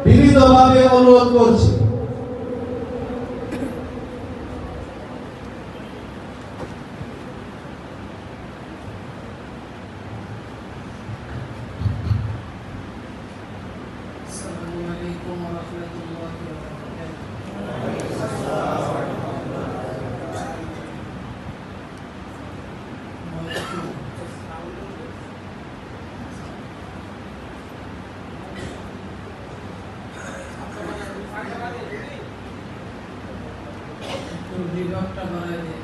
বিনীতভাবে অনুরোধ করছি। বিভাগটা বাড়াই দেয়।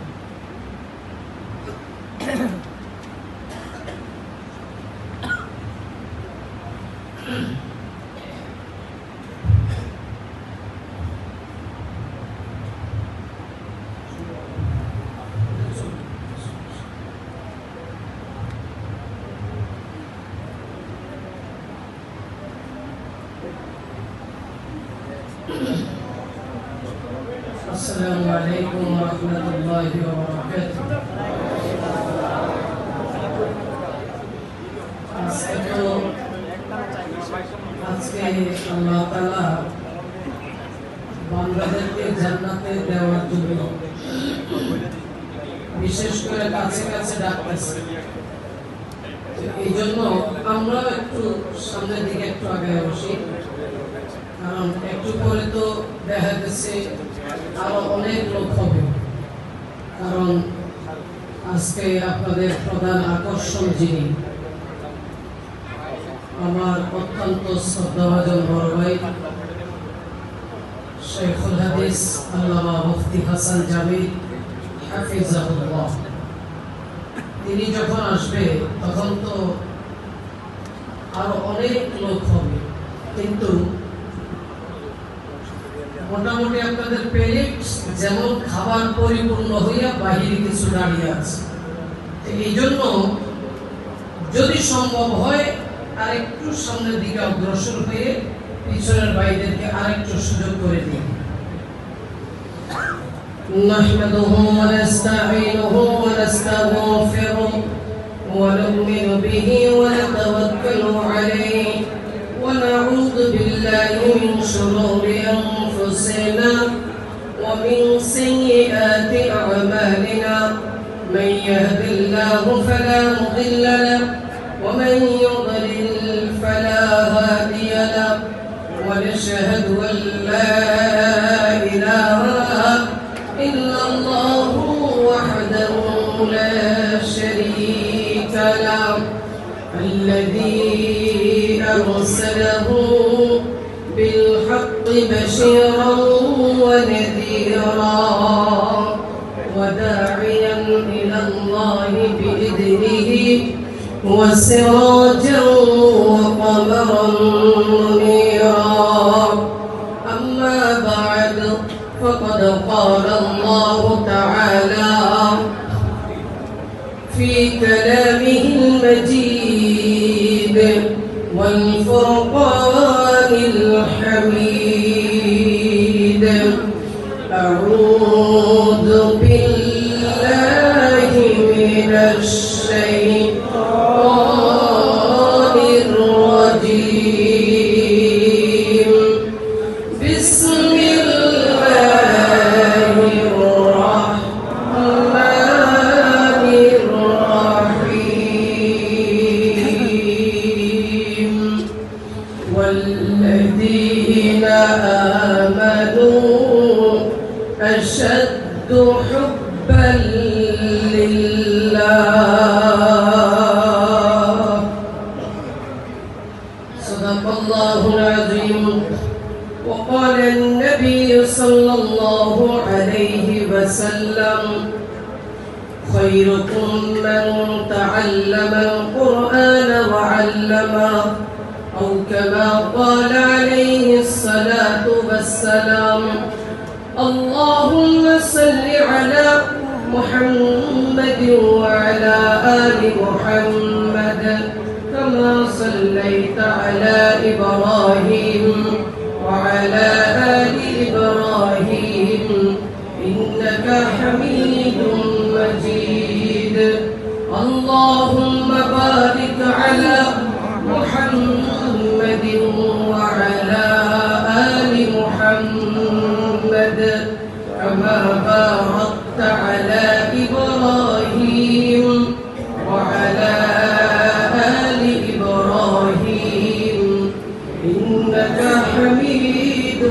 السلام عليكم ورحمة الله وبركاته. আজকে আল্লাহ তাআলা বান্দাদেরকে জান্নাতে দেওয়ার জন্য বিশেষ করে কাছে কাছে ডাকতেছে। এই জন্য আমরা একটু সামনের দিকে একটু আগে বসি, কারণ একটু পরে তো দেখা যাচ্ছে আরো অনেক লোক হবে। কারণ আজকে আপনাদের প্রধান আকর্ষণ যিনি, আমার অত্যন্ত শ্রদ্ধাভাজন বড় ভাই শেখুল হাদিস আল্লামা মুফতি হাসান জামিল হাফিজাহুল্লাহ, তিনি যখন আসবে তখন তো আরো অনেক লোক হবে, কিন্তু মোটামুটি আপনাদের পেট যেমন খাবার পরিপূর্ণ হইয়া বাহিরে কিছু দাঁড়িয়ে আছে। এই জন্য যদি সম্ভব হয় আরেকটু সামনের দিকে অগ্রসর হয়ে পিছনের ভাইদেরকে আরেকটু সুযোগ করে দিন। নাহমাদুহু ওয়া নাস্তাঈনুহু ওয়া নাস্তাগফিরুহু ওয়া নু'মিনু বিহি ওয়া নাতাওয়াক্কালু আলাইহি ওয়া নাউযু বিল্লাহি মিন শুরুরি أنفسنا ومن سيئات أعمالنا من يهد الله فلا مضل له ومن يضلل فلا هادي له ونشهد أن لا إله إلا الله وحده لا شريك له الذي أرسله بالحق بشيرا ونذيرا وداعيا إلى الله بإذنه وسراجا وقمرا منيرا. أما بعد فقد قال الله تعالى في كلامه المجيد والفرقان الحميد. أعوذ بالله من الشيطان الرجيم. بسم الله الرحمن الرحيم. والذين آمنوا أشد حبا لله. صدق الله العظيم. وقال النبي صلى الله عليه وسلم خيركم من تعلم القرآن وعلمه أو كما قال عليه الصلاة والسلام. اللهم صل على محمد وعلى آل محمد كما صليت على إبراهيم وعلى آل إبراهيم إنك حميد مجيد. اللهم بارك على محمد وعلى إنك حميد